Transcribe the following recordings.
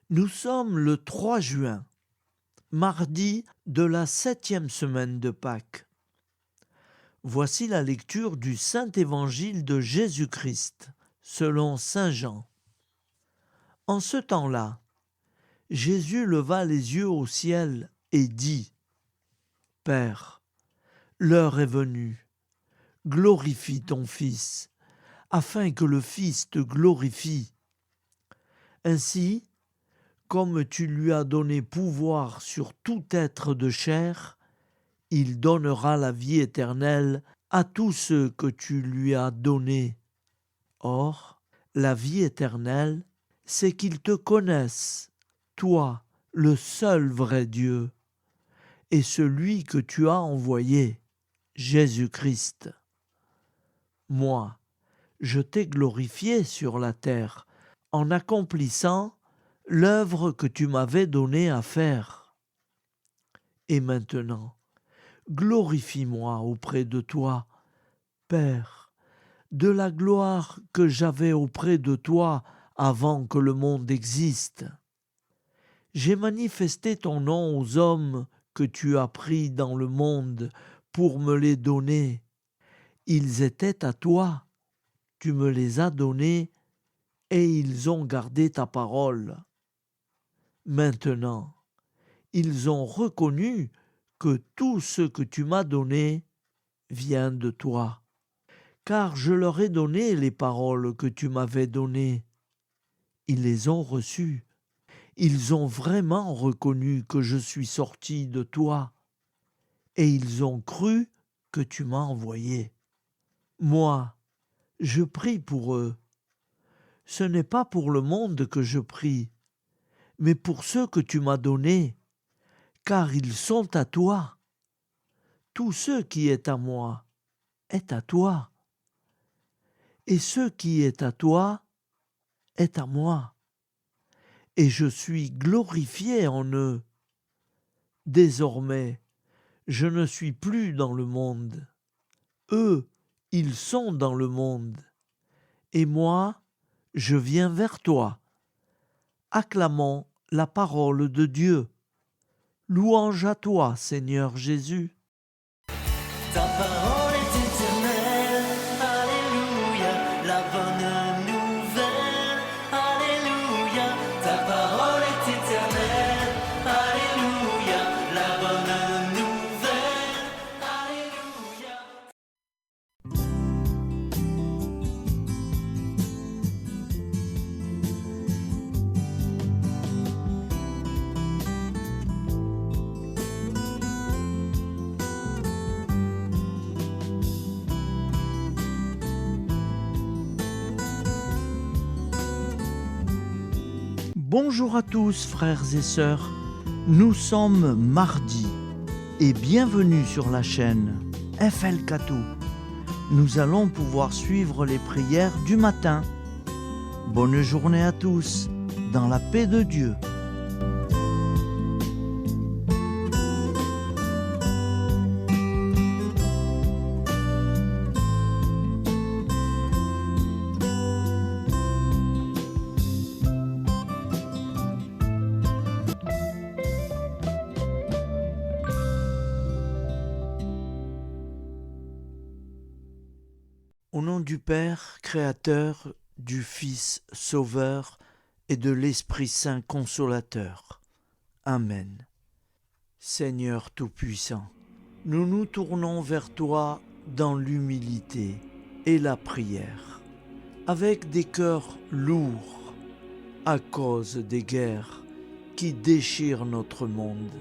Nous sommes le 3 juin, mardi de la 7e semaine de Pâques. Voici la lecture du Saint-Évangile de Jésus-Christ, selon saint Jean. En ce temps-là, Jésus leva les yeux au ciel et dit : « Père, l'heure est venue, glorifie ton Fils, afin que le Fils te glorifie. Ainsi, comme tu lui as donné pouvoir sur tout être de chair, il donnera la vie éternelle à tous ceux que tu lui as donnés. Or, la vie éternelle, c'est qu'ils te connaissent, toi, le seul vrai Dieu, et celui que tu as envoyé, Jésus-Christ. Moi, je t'ai glorifié sur la terre en accomplissant l'œuvre que tu m'avais donnée à faire. Et maintenant, glorifie-moi auprès de toi, Père, de la gloire que j'avais auprès de toi avant que le monde existe. J'ai manifesté ton nom aux hommes que tu as pris dans le monde pour me les donner. Ils étaient à toi, tu me les as donnés, et ils ont gardé ta parole. Maintenant, ils ont reconnu que tout ce que tu m'as donné vient de toi, car je leur ai donné les paroles que tu m'avais données. Ils les ont reçues. Ils ont vraiment reconnu que je suis sorti de toi, et ils ont cru que tu m'as envoyé. Moi, je prie pour eux. Ce n'est pas pour le monde que je prie, mais pour ceux que tu m'as donnés, car ils sont à toi. Tout ce qui est à moi est à toi, et ce qui est à toi est à moi, et je suis glorifié en eux. Désormais, je ne suis plus dans le monde. Eux, ils sont dans le monde, et moi, je viens vers toi. Acclamons la parole de Dieu. Louange à toi, Seigneur Jésus. Ta parole est éternelle, alléluia, la bonne nouvelle, alléluia. Ta parole est éternelle, alléluia, la bonne nouvelle, alléluia. Bonjour à tous, frères et sœurs. Nous sommes mardi et bienvenue sur la chaîne FL Katou. Nous allons pouvoir suivre les prières du matin. Bonne journée à tous, dans la paix de Dieu. Au nom du Père, Créateur, du Fils, Sauveur, et de l'Esprit Saint Consolateur. Amen. Seigneur Tout-Puissant, nous nous tournons vers toi dans l'humilité et la prière, avec des cœurs lourds à cause des guerres qui déchirent notre monde.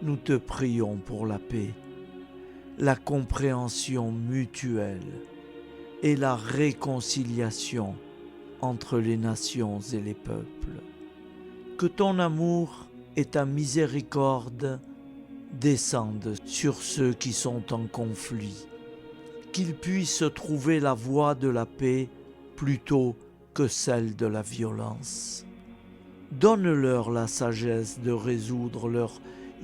Nous te prions pour la paix, la compréhension mutuelle et la réconciliation entre les nations et les peuples. Que ton amour et ta miséricorde descendent sur ceux qui sont en conflit, qu'ils puissent trouver la voie de la paix plutôt que celle de la violence. Donne-leur la sagesse de résoudre leurs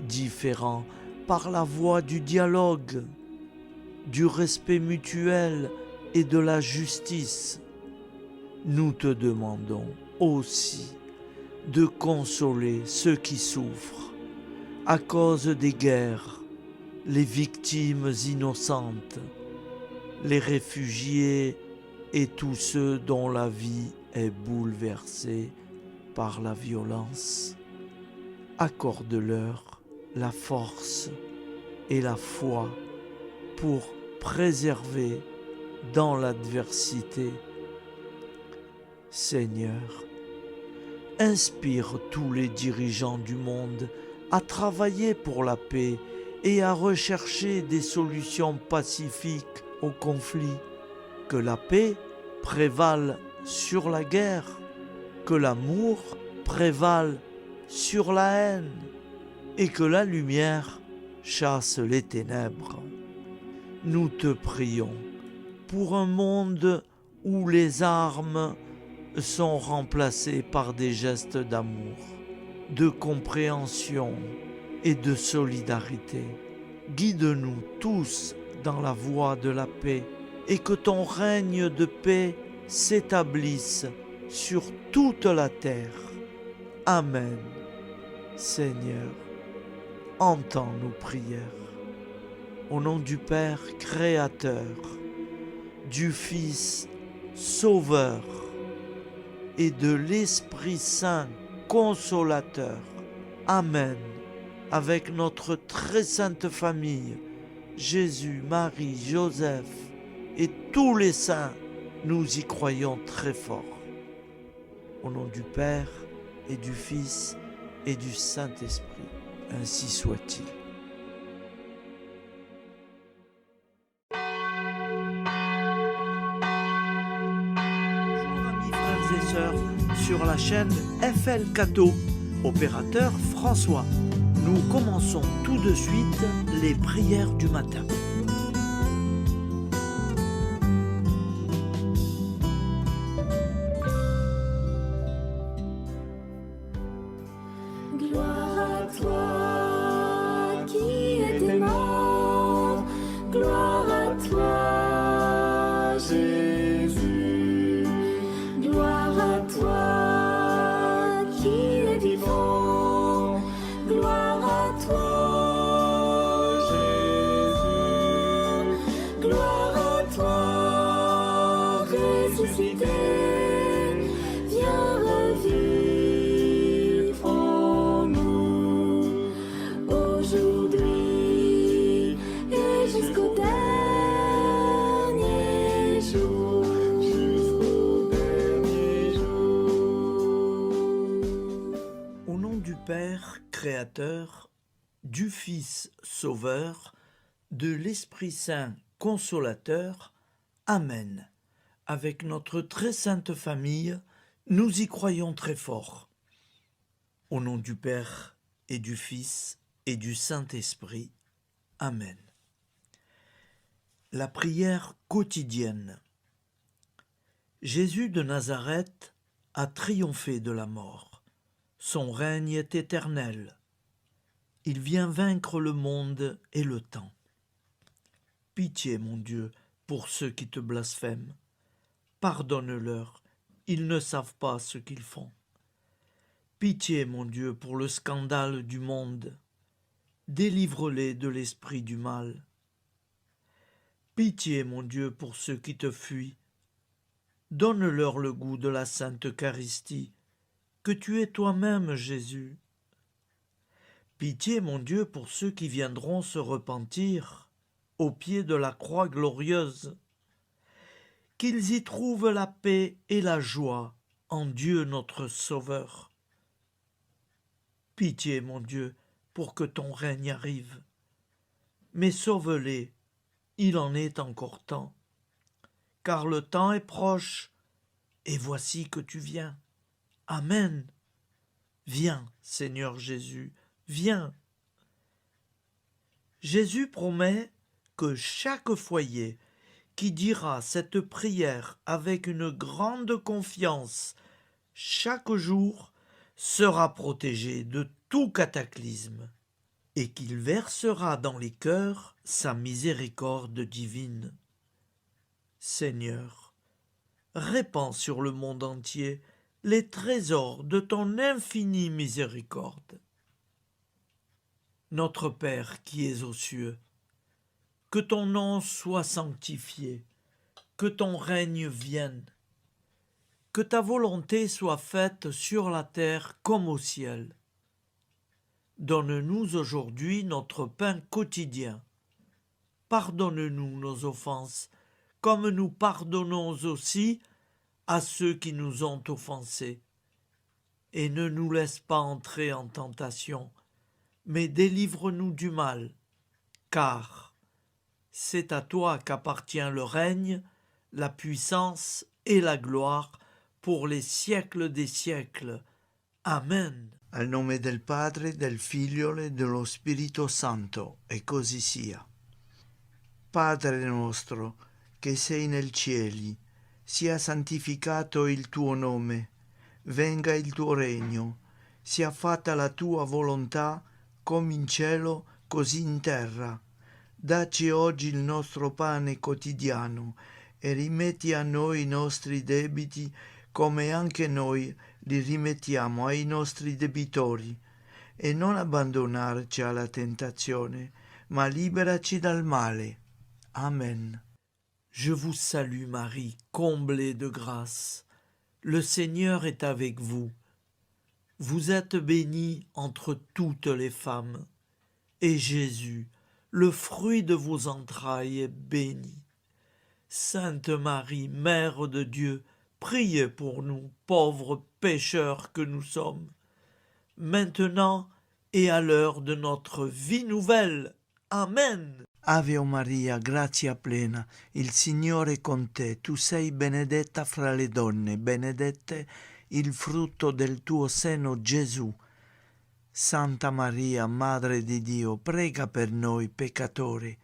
différends par la voie du dialogue, du respect mutuel et de la justice. Nous te demandons aussi de consoler ceux qui souffrent à cause des guerres, les victimes innocentes, les réfugiés et tous ceux dont la vie est bouleversée par la violence. Accorde-leur la force et la foi pour préserver dans l'adversité. Seigneur, inspire tous les dirigeants du monde à travailler pour la paix et à rechercher des solutions pacifiques aux conflits. Que la paix prévale sur la guerre, que l'amour prévale sur la haine et que la lumière chasse les ténèbres. Nous te prions pour un monde où les armes sont remplacées par des gestes d'amour, de compréhension et de solidarité. Guide-nous tous dans la voie de la paix et que ton règne de paix s'établisse sur toute la terre. Amen. Seigneur, entends nos prières. Au nom du Père Créateur, du Fils Sauveur et de l'Esprit Saint Consolateur. Amen. Avec notre très sainte famille, Jésus, Marie, Joseph et tous les saints, nous y croyons très fort. Au nom du Père et du Fils et du Saint-Esprit, ainsi soit-il. Bonjour amis frères et sœurs sur la chaîne FL Cato, opérateur François. Nous commençons tout de suite les prières du matin. Gloire à toi qui étais mort, gloire à toi Jésus, gloire à toi qui es vivant, gloire à toi Jésus, gloire à toi ressuscité, viens revivre en nous aujourd'hui et jusqu'au dernier jour, jusqu'au dernier jour. Au nom du Père Créateur, du Fils Sauveur, de l'Esprit Saint Consolateur. Amen. Avec notre très sainte famille, nous y croyons très fort. Au nom du Père et du Fils et du Saint-Esprit. Amen. La prière quotidienne. Jésus de Nazareth a triomphé de la mort. Son règne est éternel. Il vient vaincre le monde et le temps. Pitié, mon Dieu, pour ceux qui te blasphèment. Pardonne-leur, ils ne savent pas ce qu'ils font. Pitié, mon Dieu, pour le scandale du monde. Délivre-les de l'esprit du mal. Pitié, mon Dieu, pour ceux qui te fuient. Donne-leur le goût de la Sainte Eucharistie, que tu es toi-même, Jésus. Pitié, mon Dieu, pour ceux qui viendront se repentir au pied de la croix glorieuse, qu'ils y trouvent la paix et la joie en Dieu notre Sauveur. Pitié, mon Dieu, pour que ton règne arrive. Mais sauve-les, il en est encore temps, car le temps est proche, et voici que tu viens. Amen. Viens, Seigneur Jésus, viens. Jésus promet que chaque foyer qui dira cette prière avec une grande confiance chaque jour sera protégé de tout cataclysme et qu'il versera dans les cœurs sa miséricorde divine. Seigneur, répands sur le monde entier les trésors de ton infinie miséricorde. Notre Père qui es aux cieux, que ton nom soit sanctifié, que ton règne vienne, que ta volonté soit faite sur la terre comme au ciel. Donne-nous aujourd'hui notre pain quotidien. Pardonne-nous nos offenses, comme nous pardonnons aussi à ceux qui nous ont offensés. Et ne nous laisse pas entrer en tentation, mais délivre-nous du mal, car c'est à toi qu'appartient le règne, la puissance et la gloire pour les siècles des siècles. Amen. Al nome del Padre, del Figlio e dello Spirito Santo, e così sia. Padre nostro, che sei nel cieli, sia santificato il tuo nome, venga il tuo regno, sia fatta la tua volontà, come in cielo, così in terra. Dacci oggi il nostro pane quotidiano e rimetti a noi i nostri debiti, come anche noi li rimettiamo ai nostri debitori, e non abbandonarci alla tentazione, ma liberaci dal male. Amen. Je vous salue Marie, comblée de grâce. Le Seigneur est avec vous. Vous êtes bénie entre toutes les femmes, et Jésus, le fruit de vos entrailles, est béni. Sainte Marie, Mère de Dieu, priez pour nous, pauvres pécheurs que nous sommes, maintenant et à l'heure de notre vie nouvelle. Amen. Ave Maria, grazia plena, il Signore è con te, tu sei benedetta fra le donne, benedetto il frutto del tuo seno, Gesù. Santa Maria, Madre di Dio, prega per noi peccatori,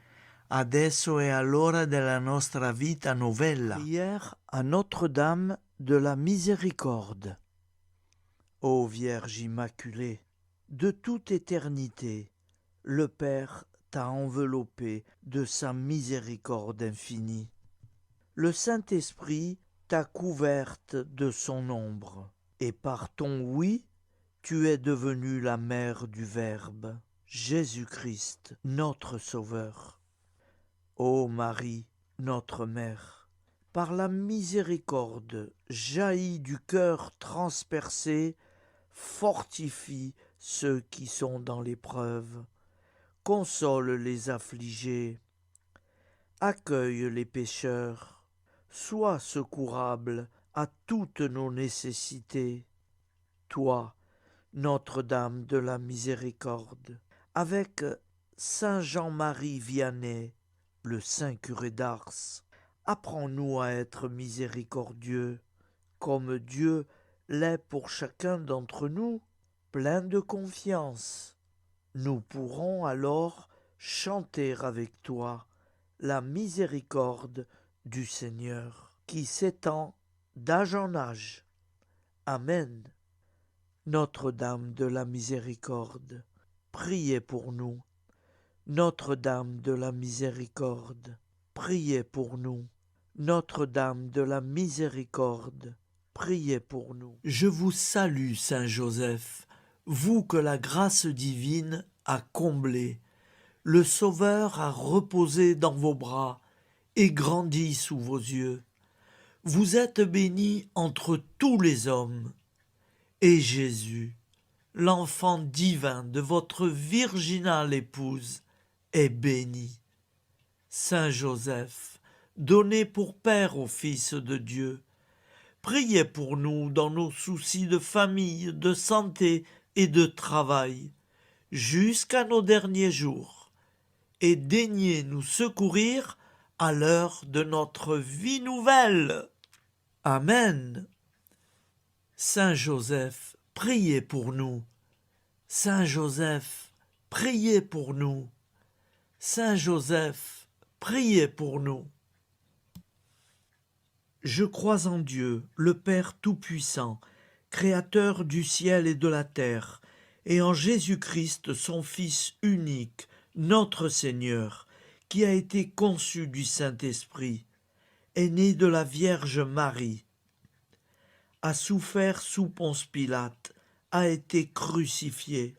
adesso e all'ora della nostra vita novella. Prière à Notre-Dame de la Miséricorde. Ô Vierge Immaculée, de toute éternité, le Père t'a enveloppé de sa miséricorde infinie. Le Saint-Esprit t'a couverte de son ombre, et par ton oui, tu es devenue la mère du Verbe, Jésus-Christ, notre Sauveur. Ô Marie, notre Mère, par la miséricorde jaillie du cœur transpercé, fortifie ceux qui sont dans l'épreuve, console les affligés, accueille les pécheurs, sois secourable à toutes nos nécessités. Toi, Notre-Dame de la Miséricorde, avec Saint Jean-Marie Vianney, le Saint curé d'Ars, apprends-nous à être miséricordieux, comme Dieu l'est pour chacun d'entre nous, plein de confiance. Nous pourrons alors chanter avec toi la miséricorde du Seigneur, qui s'étend d'âge en âge. Amen. Notre-Dame de la Miséricorde, priez pour nous. Notre-Dame de la Miséricorde, priez pour nous. Notre-Dame de la Miséricorde, priez pour nous. Je vous salue, Saint Joseph, vous que la grâce divine a comblé. Le Sauveur a reposé dans vos bras et grandi sous vos yeux. Vous êtes bénie entre tous les hommes. Et Jésus, l'enfant divin de votre virginale épouse, est béni. Saint Joseph, donné pour Père au Fils de Dieu, priez pour nous dans nos soucis de famille, de santé et de travail, jusqu'à nos derniers jours, et daignez nous secourir à l'heure de notre vie nouvelle. Amen. Saint Joseph, priez pour nous. Saint Joseph, priez pour nous. Saint Joseph, priez pour nous. Je crois en Dieu, le Père Tout-Puissant, Créateur du ciel et de la terre, et en Jésus-Christ, son Fils unique, notre Seigneur, qui a été conçu du Saint-Esprit, est né de la Vierge Marie, a souffert sous Ponce Pilate, a été crucifié,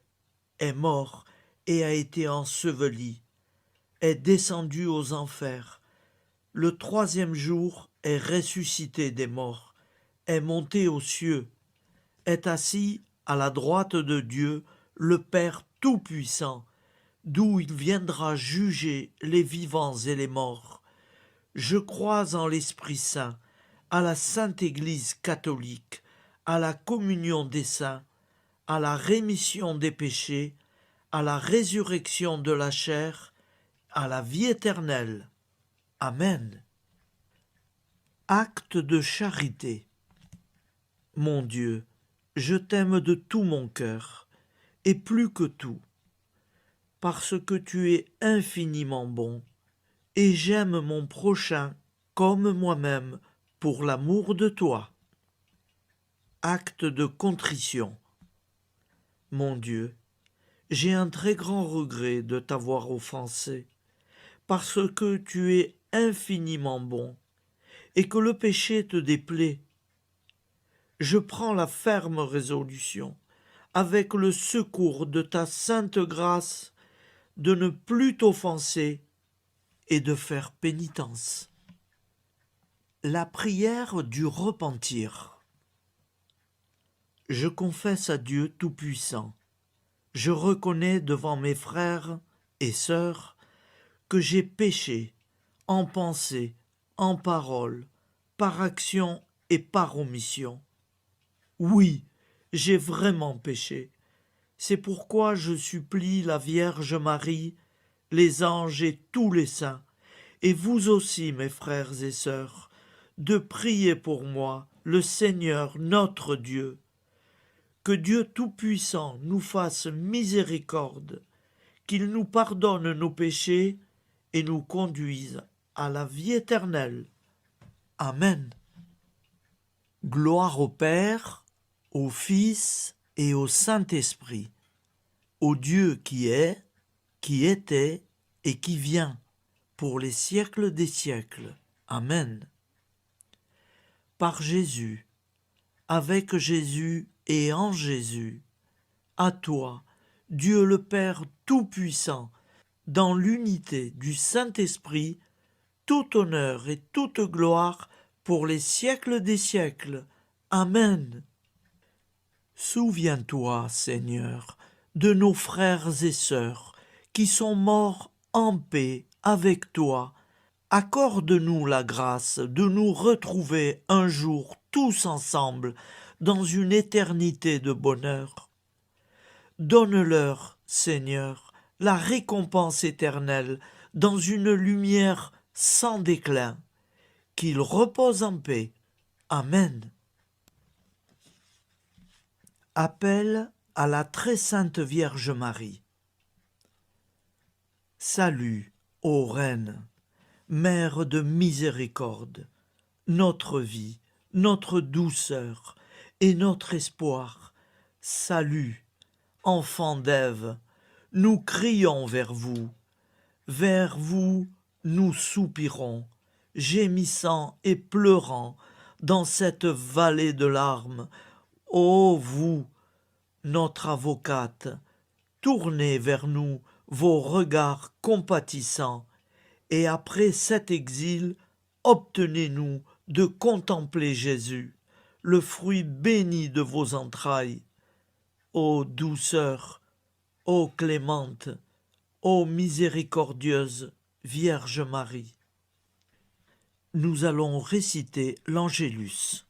est mort et a été enseveli, est descendu aux enfers, le 3e jour est ressuscité des morts, est monté aux cieux, est assis à la droite de Dieu, le Père Tout-Puissant, d'où il viendra juger les vivants et les morts. Je crois en l'Esprit Saint, à la Sainte Église catholique, à la communion des saints, à la rémission des péchés, à la résurrection de la chair, à la vie éternelle. Amen. Acte de charité. Mon Dieu, je t'aime de tout mon cœur, et plus que tout, parce que tu es infiniment bon, et j'aime mon prochain comme moi-même pour l'amour de toi. Acte de contrition. Mon Dieu, j'ai un très grand regret de t'avoir offensé, parce que tu es infiniment bon, et que le péché te déplaît. Je prends la ferme résolution, avec le secours de ta sainte grâce, de ne plus t'offenser et de faire pénitence. La prière du repentir. Je confesse à Dieu Tout-Puissant, je reconnais devant mes frères et sœurs que j'ai péché en pensée, en parole, par action et par omission. Oui, j'ai vraiment péché. C'est pourquoi je supplie la Vierge Marie, les anges et tous les saints, et vous aussi, mes frères et sœurs, de prier pour moi, le Seigneur notre Dieu. Que Dieu Tout-Puissant nous fasse miséricorde, qu'il nous pardonne nos péchés et nous conduise à la vie éternelle. Amen. Gloire au Père, au Fils et au Saint-Esprit, au Dieu qui est, qui était et qui vient, pour les siècles des siècles. Amen. Par Jésus, avec Jésus et en Jésus, à toi, Dieu le Père Tout-Puissant, dans l'unité du Saint-Esprit, tout honneur et toute gloire pour les siècles des siècles. Amen. Souviens-toi, Seigneur, de nos frères et sœurs qui sont morts en paix avec toi. Accorde-nous la grâce de nous retrouver un jour tous ensemble dans une éternité de bonheur. Donne-leur, Seigneur, la récompense éternelle dans une lumière sans déclin. Qu'ils reposent en paix. Amen. Appel à la très sainte Vierge Marie. Salut, ô Reine, Mère de miséricorde, notre vie, notre douceur et notre espoir. Salut, enfant d'Ève, nous crions vers vous. Vers vous, nous soupirons, gémissant et pleurant dans cette vallée de larmes. Ô vous, notre avocate, tournez vers nous vos regards compatissants, et après cet exil, obtenez-nous de contempler Jésus, le fruit béni de vos entrailles. Ô douceur, ô clémente, ô miséricordieuse Vierge Marie. Nous allons réciter l'Angélus.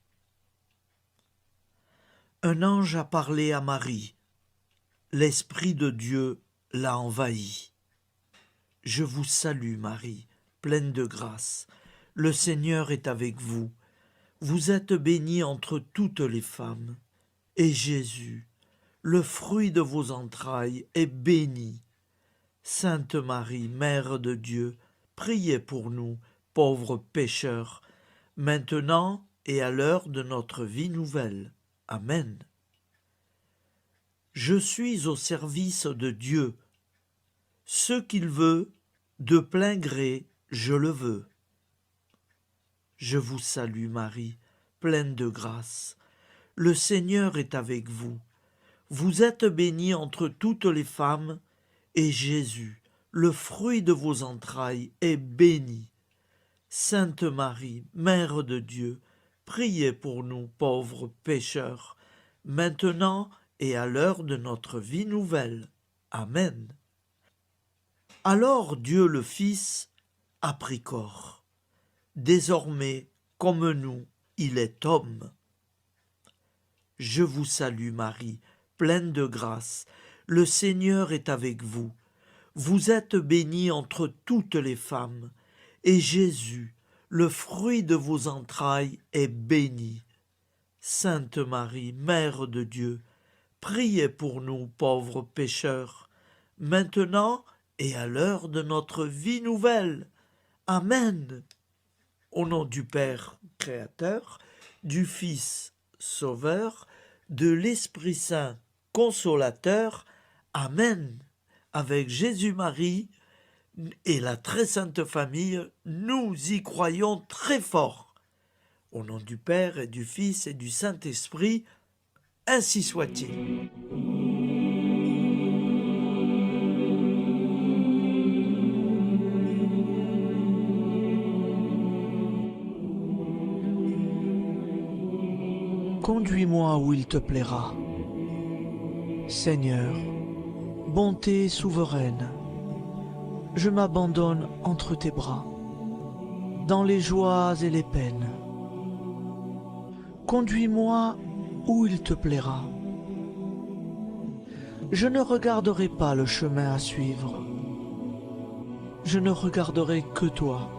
Un ange a parlé à Marie. L'Esprit de Dieu l'a envahie. Je vous salue, Marie, pleine de grâce. Le Seigneur est avec vous. Vous êtes bénie entre toutes les femmes. Et Jésus, le fruit de vos entrailles, est béni. Sainte Marie, Mère de Dieu, priez pour nous, pauvres pécheurs, maintenant et à l'heure de notre vie nouvelle. Amen. Je suis au service de Dieu. Ce qu'il veut, de plein gré, je le veux. Je vous salue, Marie, pleine de grâce. le Seigneur est avec vous. Vous êtes bénie entre toutes les femmes, et Jésus, le fruit de vos entrailles, est béni. Sainte Marie, Mère de Dieu, priez pour nous pauvres pécheurs, maintenant et à l'heure de notre vie nouvelle. Amen. Alors Dieu le Fils a pris corps. Désormais, comme nous, il est homme. Je vous salue Marie, pleine de grâce. Le Seigneur est avec vous. Vous êtes bénie entre toutes les femmes, et Jésus, le fruit de vos entrailles, est béni. Sainte Marie, Mère de Dieu, priez pour nous pauvres pécheurs, maintenant et à l'heure de notre vie nouvelle. Amen. Au nom du Père Créateur, du Fils Sauveur, de l'Esprit Saint Consolateur. Amen. Avec Jésus-Marie et la très sainte famille, nous y croyons très fort. Au nom du Père et du Fils et du Saint-Esprit, ainsi soit-il. Conduis-moi où il te plaira. Seigneur, bonté souveraine, je m'abandonne entre tes bras, dans les joies et les peines. Conduis-moi où il te plaira. Je ne regarderai pas le chemin à suivre. Je ne regarderai que toi,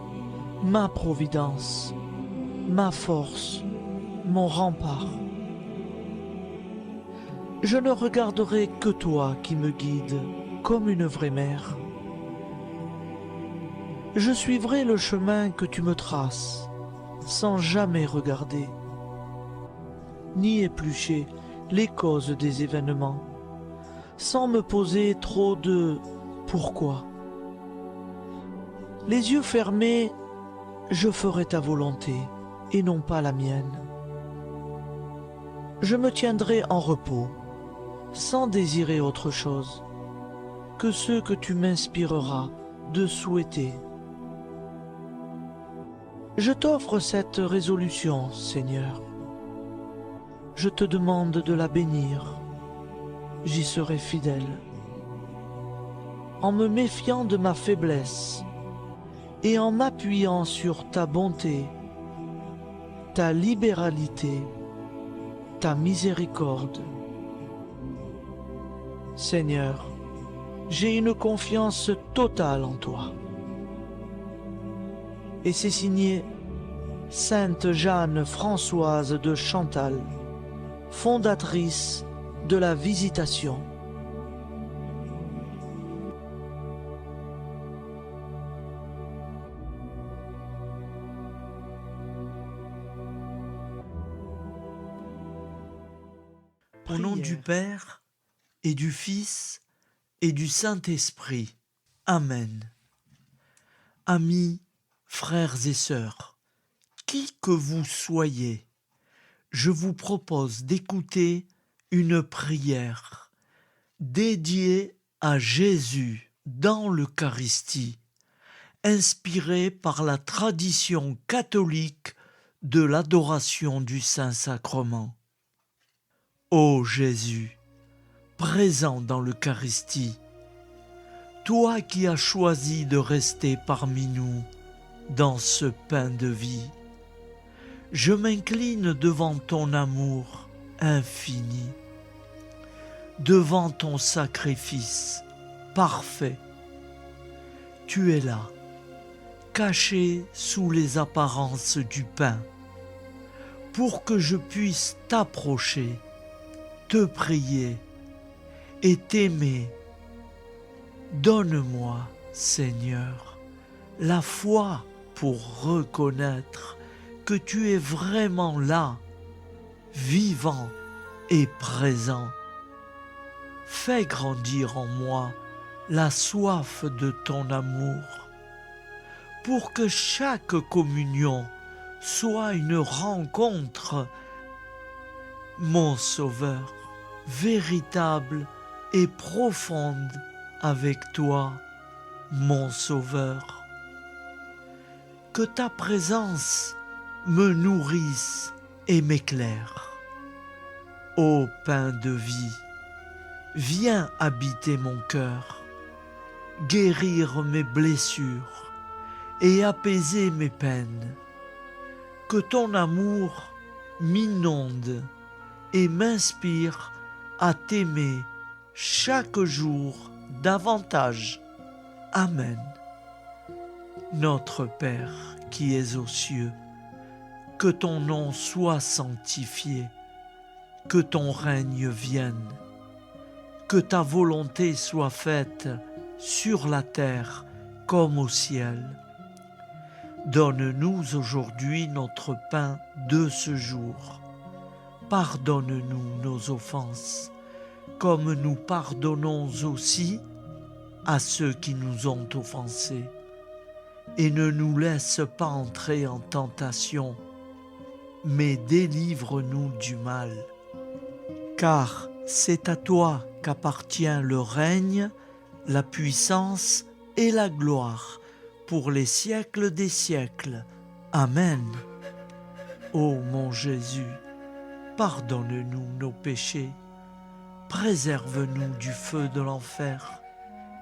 ma providence, ma force, mon rempart. Je ne regarderai que toi qui me guides comme une vraie mère. Je suivrai le chemin que tu me traces, sans jamais regarder, ni éplucher les causes des événements, sans me poser trop de « pourquoi ». Les yeux fermés, je ferai ta volonté et non pas la mienne. Je me tiendrai en repos, sans désirer autre chose que ce que tu m'inspireras de souhaiter. Je t'offre cette résolution, Seigneur. Je te demande de la bénir. J'y serai fidèle. En me méfiant de ma faiblesse et en m'appuyant sur ta bonté, ta libéralité, ta miséricorde. Seigneur, j'ai une confiance totale en toi. Et c'est signé Sainte Jeanne Françoise de Chantal, fondatrice de la Visitation. Au nom du Père et du Fils et du Saint-Esprit. Amen. Amis, frères et sœurs, qui que vous soyez, je vous propose d'écouter une prière dédiée à Jésus dans l'Eucharistie, inspirée par la tradition catholique de l'adoration du Saint-Sacrement. Ô Jésus, présent dans l'Eucharistie, toi qui as choisi de rester parmi nous dans ce pain de vie, je m'incline devant ton amour infini, devant ton sacrifice parfait. Tu es là, caché sous les apparences du pain, pour que je puisse t'approcher, te prier et t'aimer. Donne-moi, Seigneur, la foi pour reconnaître que tu es vraiment là, vivant et présent. Fais grandir en moi la soif de ton amour, pour que chaque communion soit une rencontre mon Sauveur, véritable et profonde avec toi, mon Sauveur. Que ta présence me nourrisse et m'éclaire. Ô pain de vie, viens habiter mon cœur, guérir mes blessures et apaiser mes peines. Que ton amour m'inonde et m'inspire à t'aimer chaque jour davantage. Amen. Notre Père qui es aux cieux, que ton nom soit sanctifié, que ton règne vienne, que ta volonté soit faite sur la terre comme au ciel. Donne-nous aujourd'hui notre pain de ce jour. Pardonne-nous nos offenses, comme nous pardonnons aussi à ceux qui nous ont offensés. Et ne nous laisse pas entrer en tentation, mais délivre-nous du mal. Car c'est à toi qu'appartient le règne, la puissance et la gloire pour les siècles des siècles. Amen. Ô mon Jésus, pardonne-nous nos péchés, préserve-nous du feu de l'enfer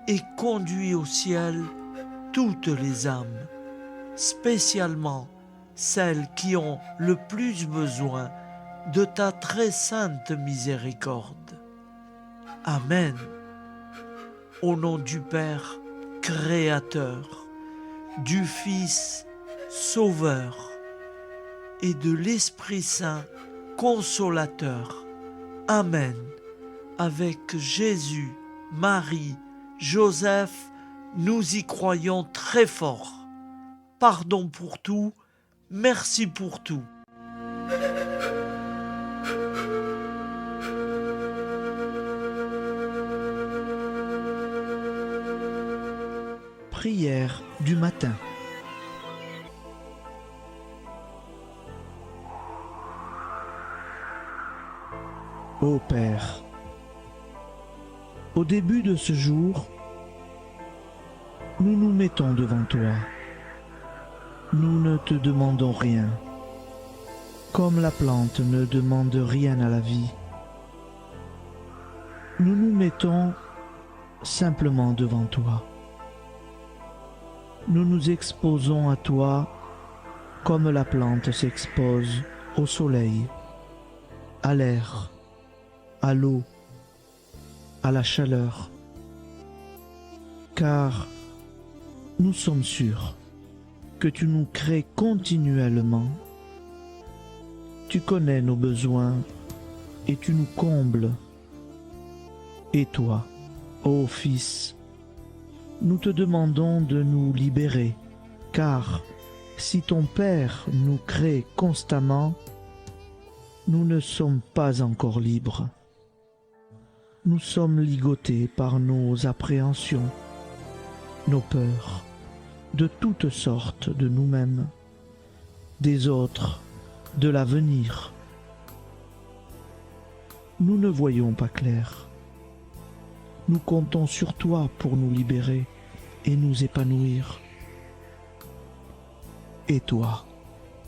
et conduis au ciel toutes les âmes, spécialement celles qui ont le plus besoin de ta très sainte miséricorde. Amen. Au nom du Père Créateur, du Fils Sauveur et de l'Esprit Saint Consolateur. Amen. Avec Jésus, Marie, Joseph, nous y croyons très fort. Pardon pour tout, merci pour tout. Prière du matin. Ô Père, au début de ce jour, nous nous mettons devant toi. Nous ne te demandons rien, comme la plante ne demande rien à la vie. Nous nous mettons simplement devant toi. Nous nous exposons à toi comme la plante s'expose au soleil, à l'air, à l'eau, à la chaleur. Car nous sommes sûrs que tu nous crées continuellement. Tu connais nos besoins et tu nous combles. Et toi, ô Fils, nous te demandons de nous libérer, car si ton Père nous crée constamment, nous ne sommes pas encore libres. Nous sommes ligotés par nos appréhensions, nos peurs, de toutes sortes de nous-mêmes, des autres, de l'avenir. Nous ne voyons pas clair. Nous comptons sur toi pour nous libérer et nous épanouir. Et toi,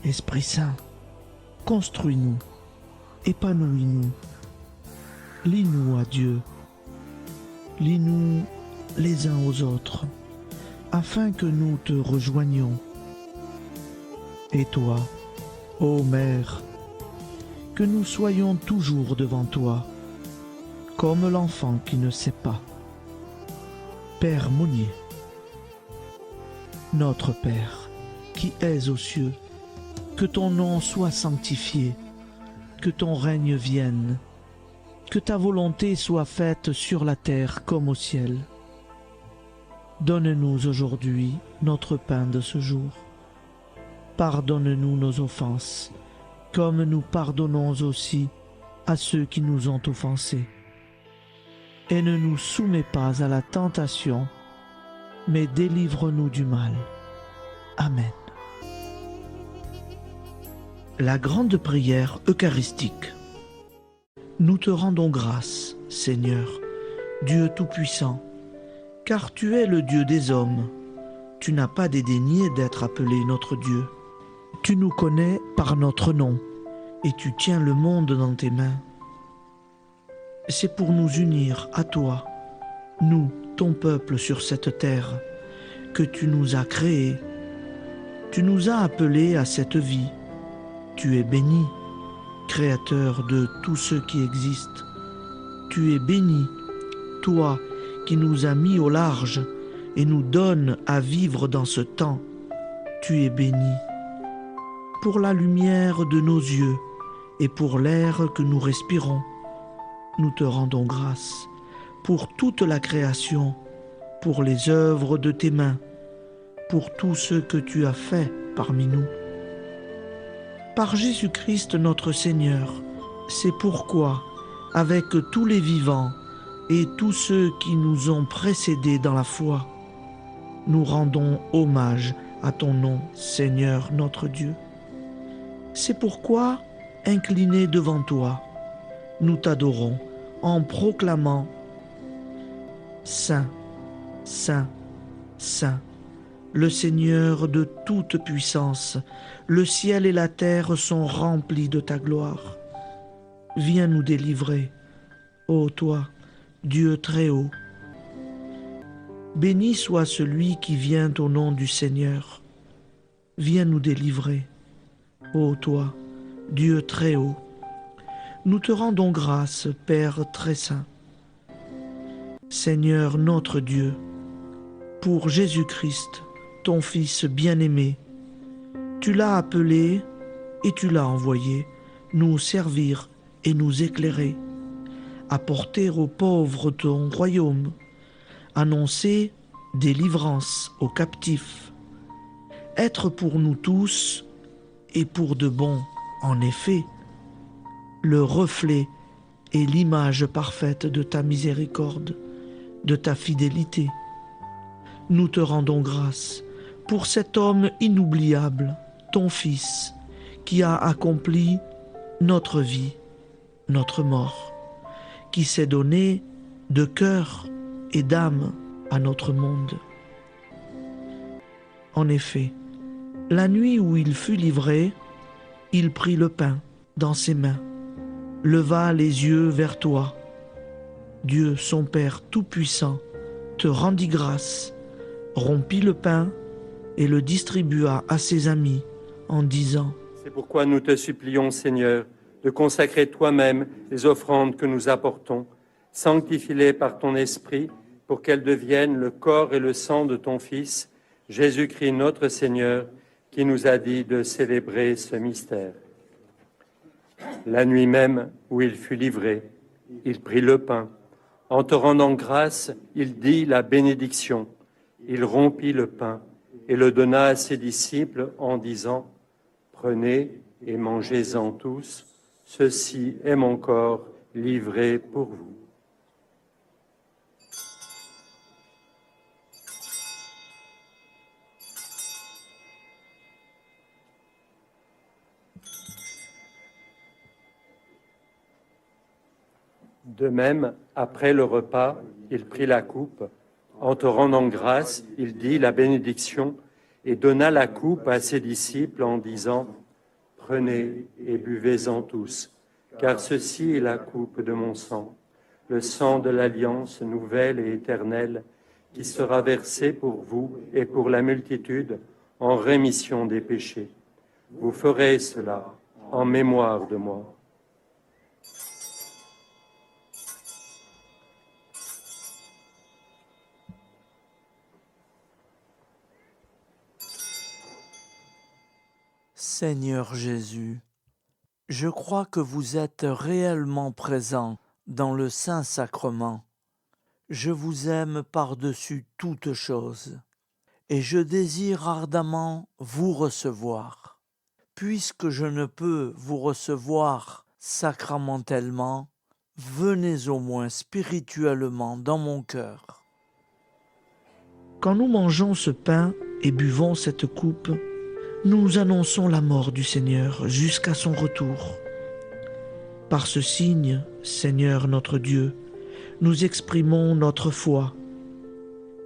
Esprit Saint, construis-nous, épanouis-nous, lie-nous à Dieu, lie-nous les uns aux autres, afin que nous te rejoignions. Et toi, ô Mère, que nous soyons toujours devant toi, comme l'enfant qui ne sait pas. Père Monnier, notre Père, qui es aux cieux, que ton nom soit sanctifié, que ton règne vienne, que ta volonté soit faite sur la terre comme au ciel. Donne-nous aujourd'hui notre pain de ce jour. Pardonne-nous nos offenses, comme nous pardonnons aussi à ceux qui nous ont offensés. Et ne nous soumets pas à la tentation, mais délivre-nous du mal. Amen. La grande prière eucharistique. Nous te rendons grâce, Seigneur, Dieu Tout-Puissant, car tu es le Dieu des hommes. Tu n'as pas dédaigné d'être appelé notre Dieu. Tu nous connais par notre nom, et tu tiens le monde dans tes mains. C'est pour nous unir à toi, nous, ton peuple sur cette terre, que tu nous as créés. Tu nous as appelés à cette vie. Tu es béni, Créateur de tout ce qui existe. Tu es béni, toi qui nous as mis au large et nous donnes à vivre dans ce temps. Tu es béni. Pour la lumière de nos yeux et pour l'air que nous respirons, nous te rendons grâce. Pour toute la création, pour les œuvres de tes mains, pour tout ce que tu as fait parmi nous. Par Jésus-Christ notre Seigneur, c'est pourquoi, avec tous les vivants et tous ceux qui nous ont précédés dans la foi, nous rendons hommage à ton nom, Seigneur notre Dieu. C'est pourquoi, inclinés devant toi, nous t'adorons en proclamant « Saint, Saint, Saint ». Le Seigneur de toute puissance, le ciel et la terre sont remplis de ta gloire. Viens nous délivrer, ô toi, Dieu très haut. Béni soit celui qui vient au nom du Seigneur. Viens nous délivrer, ô toi, Dieu très haut. Nous te rendons grâce, Père très saint. Seigneur notre Dieu, pour Jésus-Christ, ton Fils bien-aimé, tu l'as appelé et tu l'as envoyé nous servir et nous éclairer, apporter aux pauvres ton royaume, annoncer délivrance aux captifs, être pour nous tous et pour de bon, en effet, le reflet et l'image parfaite de ta miséricorde, de ta fidélité. Nous te rendons grâce pour cet homme inoubliable, ton Fils, qui a accompli notre vie, notre mort, qui s'est donné de cœur et d'âme à notre monde. En effet, la nuit où il fut livré, il prit le pain dans ses mains, leva les yeux vers toi. Dieu, son Père Tout-Puissant, te rendit grâce, rompit le pain et le distribua à ses amis en disant : C'est pourquoi nous te supplions, Seigneur, de consacrer toi-même les offrandes que nous apportons, sanctifie-les par ton Esprit, pour qu'elles deviennent le corps et le sang de ton Fils, Jésus-Christ notre Seigneur, qui nous a dit de célébrer ce mystère. La nuit même où il fut livré, il prit le pain. En te rendant grâce, il dit la bénédiction. Il rompit le pain et le donna à ses disciples en disant : Prenez et mangez-en tous, ceci est mon corps livré pour vous. De même, après le repas, il prit la coupe. En te rendant grâce, il dit la bénédiction et donna la coupe à ses disciples en disant : Prenez et buvez-en tous, car ceci est la coupe de mon sang, le sang de l'alliance nouvelle et éternelle, qui sera versé pour vous et pour la multitude en rémission des péchés. Vous ferez cela en mémoire de moi. Seigneur Jésus, je crois que vous êtes réellement présent dans le Saint-Sacrement. Je vous aime par-dessus toute chose et je désire ardemment vous recevoir. Puisque je ne peux vous recevoir sacramentellement, venez au moins spirituellement dans mon cœur. Quand nous mangeons ce pain et buvons cette coupe, nous annonçons la mort du Seigneur jusqu'à son retour. Par ce signe, Seigneur notre Dieu, nous exprimons notre foi.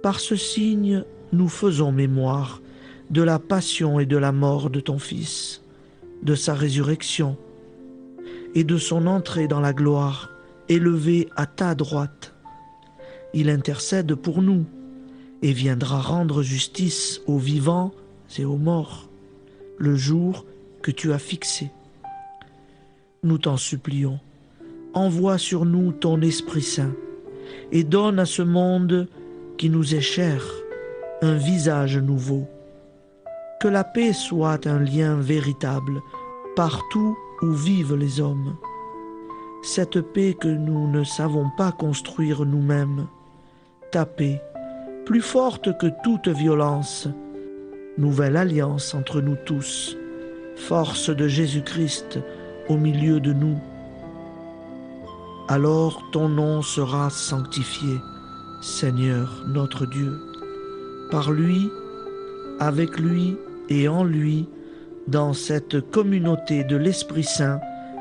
Par ce signe, nous faisons mémoire de la passion et de la mort de ton Fils, de sa résurrection et de son entrée dans la gloire, élevé à ta droite. Il intercède pour nous et viendra rendre justice aux vivants et aux morts, le jour que tu as fixé. Nous t'en supplions, envoie sur nous ton Esprit Saint et donne à ce monde qui nous est cher un visage nouveau. Que la paix soit un lien véritable partout où vivent les hommes. Cette paix que nous ne savons pas construire nous-mêmes. Ta paix, plus forte que toute violence. Nouvelle alliance entre nous tous. Force de Jésus-Christ au milieu de nous. Alors ton nom sera sanctifié, Seigneur notre Dieu. Par lui, avec lui et en lui, dans cette communauté de l'Esprit Saint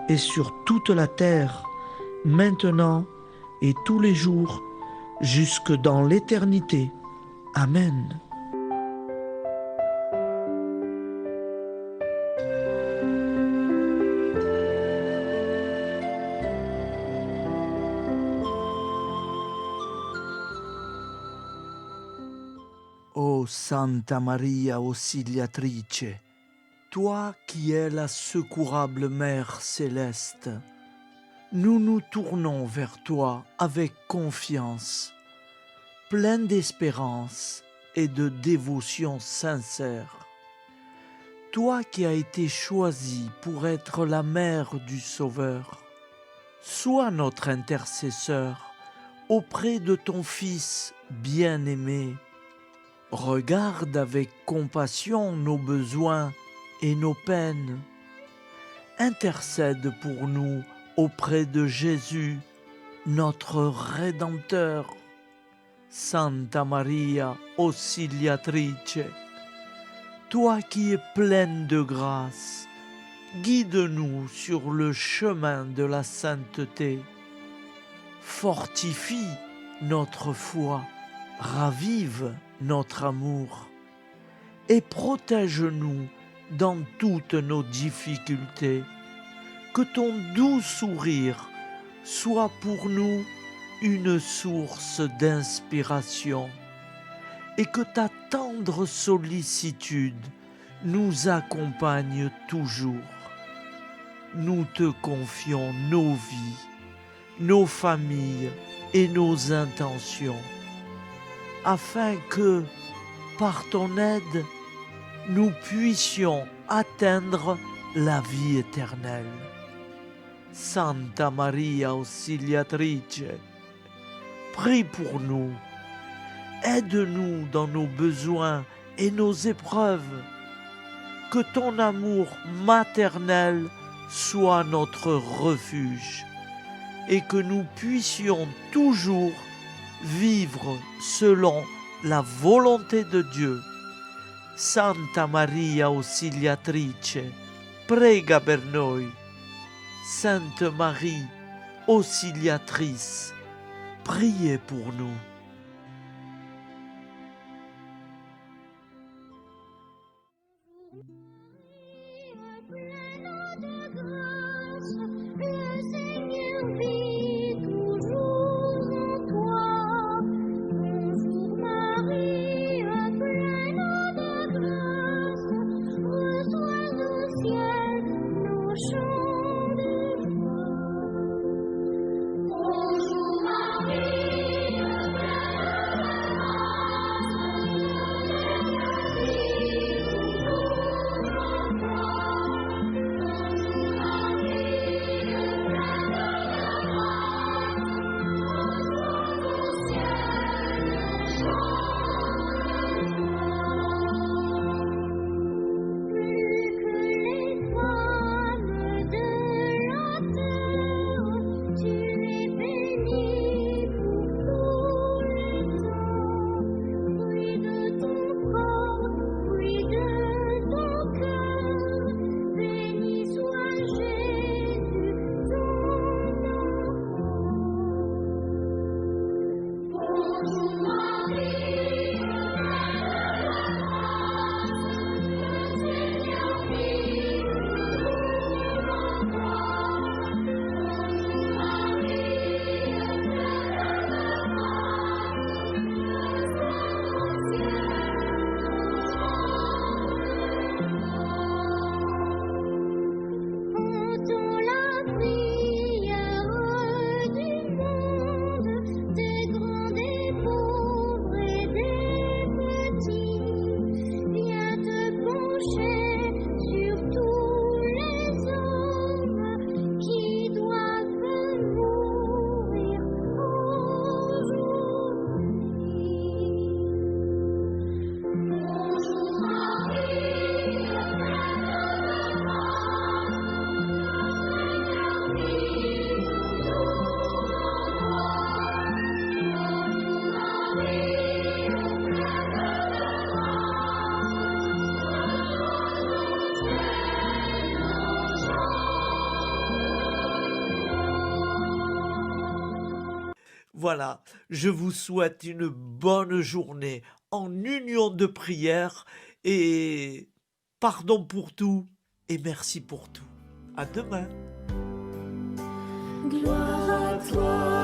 et sur toute la terre, maintenant et tous les jours, jusque dans l'éternité. Amen. Ô Santa Maria Auxiliatrice, toi qui es la secourable Mère céleste, nous nous tournons vers toi avec confiance, plein d'espérance et de dévotion sincère. Toi qui as été choisie pour être la mère du Sauveur, sois notre intercesseur auprès de ton Fils bien-aimé. Regarde avec compassion nos besoins et nos peines. Intercède pour nous auprès de Jésus, notre Rédempteur. Santa Maria Auxiliatrice, toi qui es pleine de grâce, guide-nous sur le chemin de la sainteté. Fortifie notre foi, ravive notre amour et protège-nous dans toutes nos difficultés. Que ton doux sourire soit pour nous une source d'inspiration et que ta tendre sollicitude nous accompagne toujours. Nous te confions nos vies, nos familles et nos intentions, afin que, par ton aide, nous puissions atteindre la vie éternelle. Santa Maria Auxiliatrice, prie pour nous, aide-nous dans nos besoins et nos épreuves, que ton amour maternel soit notre refuge et que nous puissions toujours vivre selon la volonté de Dieu. Santa Maria Auxiliatrice, prega per noi. Sainte Marie, Auxiliatrice, priez pour nous. Bonjour Marie, Voilà, je vous souhaite une bonne journée en union de prière et pardon pour tout et merci pour tout. À demain. Gloire à toi,